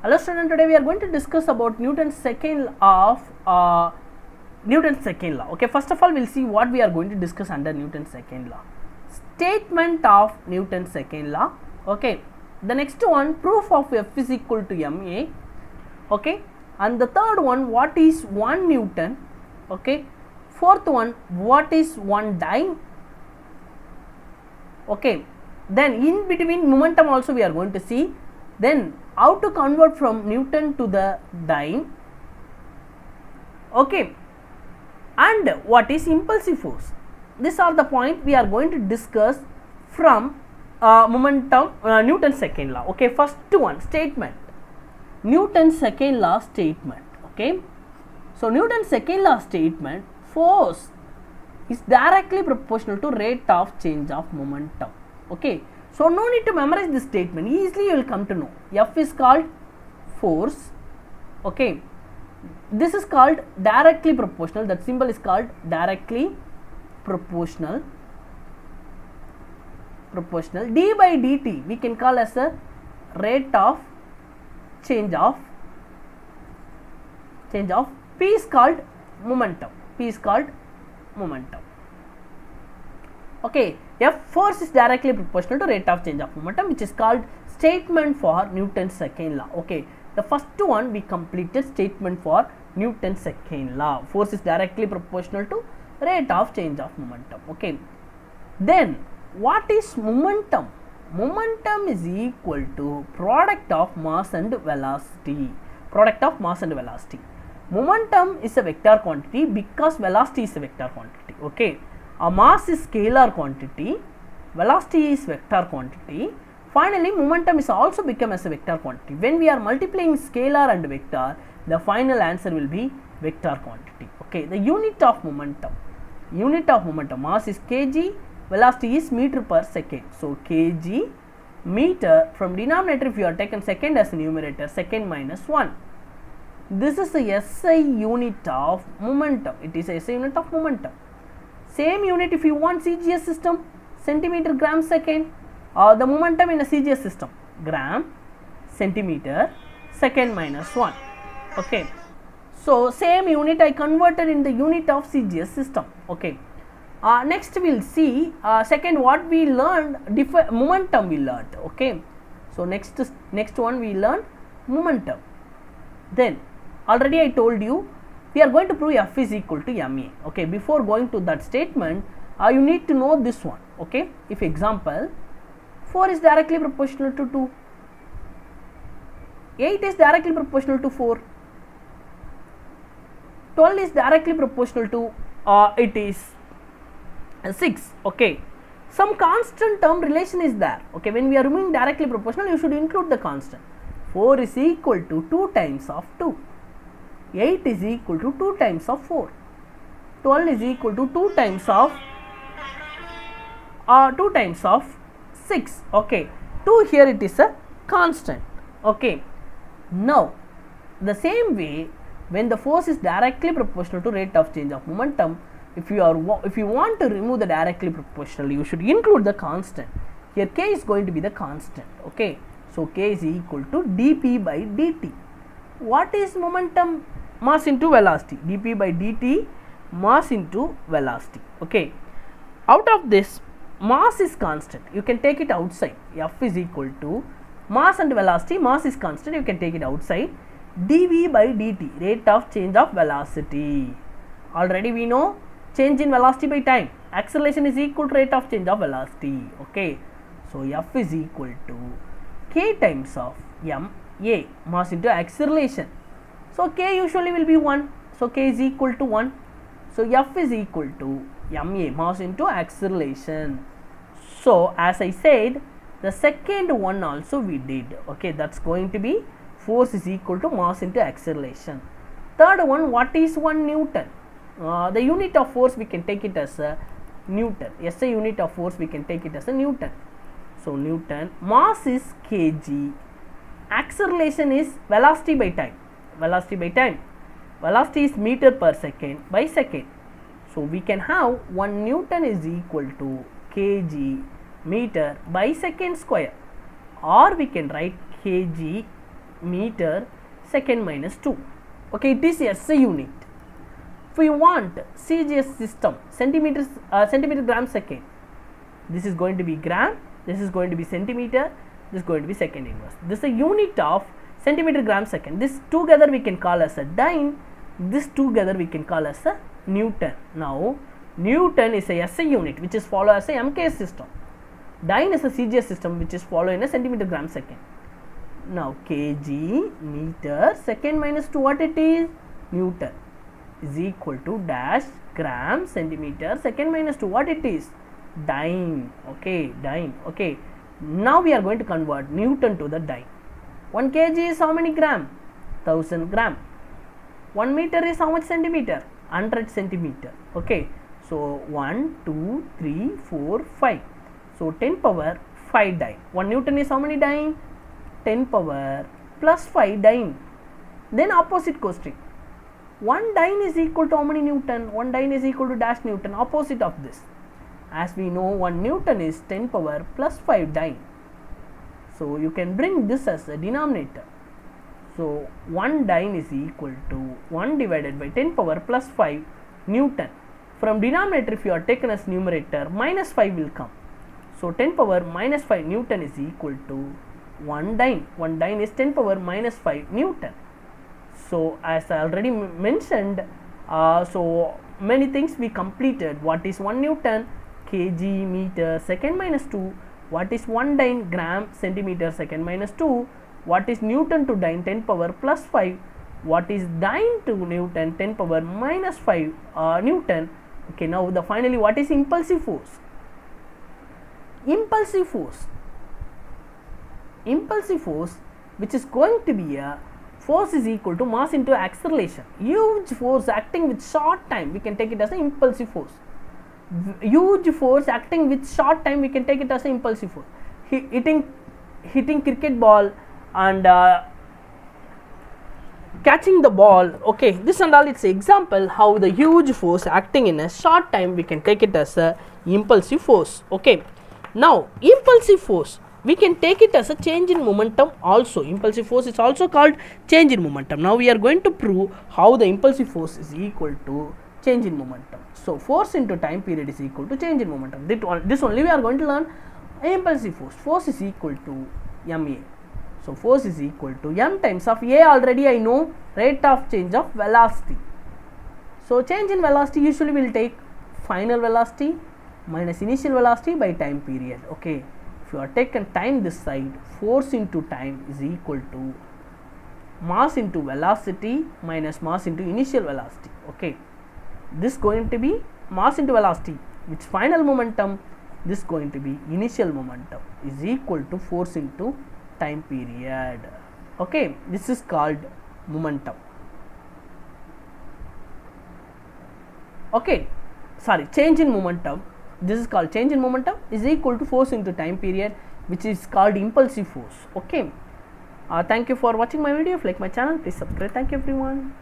Hello student, today we are going to discuss about Newton's second law of Newton's second law. Okay, first of all we'll see what we are going to discuss under Newton's second law. Statement of Newton's second law. Okay, the next one, proof of F is equal to ma. Okay, and the third one, what is 1 Newton. Okay, fourth one, what is 1 dyne. Okay, then in between momentum also we are going to see. Then how to convert from Newton to the dyne. Okay, and what is impulsive force. These are the points we are going to discuss from momentum Newton's second law. Okay, first one, statement. Newton's second law statement. Okay, so Newton's second law statement, force is directly proportional to rate of change of momentum. Okay, so no need to memorize this statement, easily you will come to know. F is called force. Okay, this is called directly proportional, that symbol is called directly proportional. D by dt we can call as a rate of change of P is called momentum. Okay, F force is directly proportional to rate of change of momentum, which is called statement for Newton's second law. Okay, the first one we completed, statement for Newton's second law. Force is directly proportional to rate of change of momentum. Okay, then what is momentum? Momentum is equal to product of mass and velocity. Momentum is a vector quantity because velocity is a vector quantity. Okay, a mass is scalar quantity, velocity is vector quantity. Finally, momentum is also become as a vector quantity. When we are multiplying scalar and vector, the final answer will be vector quantity. Okay, the unit of momentum, mass is kg, velocity is meter per second. So kg meter, from denominator if you are taken second as numerator, second minus 1. This is the SI unit of momentum. It is a SI unit of momentum. Same unit if you want CGS system, centimeter gram second, or the momentum in a CGS system, gram centimeter second minus 1. Okay, so same unit I converted in the unit of CGS system. Okay, next we will see second what we learned, momentum we learned. Okay, so next one we learned momentum. Then already I told you we are going to prove F is equal to ma. Okay, before going to that statement you need to know this one. Okay, if example 4 is directly proportional to 2, 8 is directly proportional to 4, 12 is directly proportional to it is 6. Okay, some constant term relation is there. Okay, when we are removing directly proportional, you should include the constant. 4 is equal to 2 times of 2, 8 is equal to 2 times of 4, 12 is equal to 2 times of 6. Okay, 2 here it is a constant. Okay, now the same way when the force is directly proportional to rate of change of momentum, if you want to remove the directly proportional, you should include the constant. Here k is going to be the constant. Okay, so k is equal to dp by dt. What is momentum? Mass into velocity, dp by dt, mass into velocity. Okay, out of this, mass is constant, you can take it outside. F is equal to mass and velocity, mass is constant, you can take it outside. dv by dt, rate of change of velocity. Already we know change in velocity by time, acceleration is equal to rate of change of velocity. Okay, so F is equal to k times of ma, mass into acceleration. So k usually will be 1, so k is equal to 1. So F is equal to ma, mass into acceleration. So as I said, the second one also we did. Okay, that's going to be force is equal to mass into acceleration. Third one, what is 1 Newton? The unit of force we can take it as a Newton. SI unit of force we can take it as a Newton. So Newton, mass is kg, acceleration is velocity by time. Velocity is meter per second by second. So we can have 1 Newton is equal to kg meter by second square, or we can write kg meter second minus 2. Okay, it is SI unit. If we want CGS system, centimeter gram second, this is going to be gram, this is going to be centimeter, this is going to be second inverse. This is a unit of centimeter gram second. This together we can call as a dyne, this together we can call as a Newton. Now Newton is a SI unit which is follow as a MKS system. Dyne is a CGS system which is follow in a centimeter gram second. Now kg meter second minus 2, what it is? Newton is equal to dash gram centimeter second minus 2, what it is? Dyne. Okay, dyne. Okay, now we are going to convert Newton to the dyne. 1 kg is how many gram? 1000 gram. 1 meter is how much centimeter? 100 centimeter. Okay, so 1, 2, 3, 4, 5. So 10 power 5 dyne. 1 Newton is how many dyne? 10 power plus 5 dyne. Then opposite question. 1 dyne is equal to how many Newton? 1 dyne is equal to dash Newton. Opposite of this. As we know, 1 Newton is 10 power plus 5 dyne. So you can bring this as a denominator. So 1 dyne is equal to 1 divided by 10 power plus 5 Newton. From denominator, if you are taken as numerator, minus 5 will come. So 10 power minus 5 Newton is equal to 1 dyne. 1 dyne is 10 power minus 5 Newton. So as I already mentioned, so many things we completed. What is 1 Newton? Kg meter second minus 2. What is 1 dyne? Gram centimeter second minus 2. What is Newton to dyne? 10 power plus 5. What is dyne to Newton? 10 power minus 5 Newton. Okay, now the finally what is impulsive force? Impulsive force which is going to be a force is equal to mass into acceleration. Huge force acting with short time, we can take it as an impulsive force. Huge force acting with short time, we can take it as an impulsive force. Hitting cricket ball and catching the ball. Okay, this and all, it's an example how the huge force acting in a short time, we can take it as a impulsive force. Okay, now impulsive force, we can take it as a change in momentum also. Impulsive force is also called change in momentum. Now we are going to prove how the impulsive force is equal to change in momentum. So force into time period is equal to change in momentum. This only we are going to learn. Impulsive force, force is equal to ma. So force is equal to m times of a, already I know, rate of change of velocity. So change in velocity usually will take final velocity minus initial velocity by time period. Okay, if you are taken time this side, force into time is equal to mass into velocity minus mass into initial velocity. Okay, this going to be mass into velocity, which final momentum, this going to be initial momentum, is equal to force into time period. Okay, this is called momentum. Okay, sorry, change in momentum, this is called change in momentum, is equal to force into time period, which is called impulsive force. Okay, thank you for watching my video. If you like my channel, please subscribe. Thank you everyone.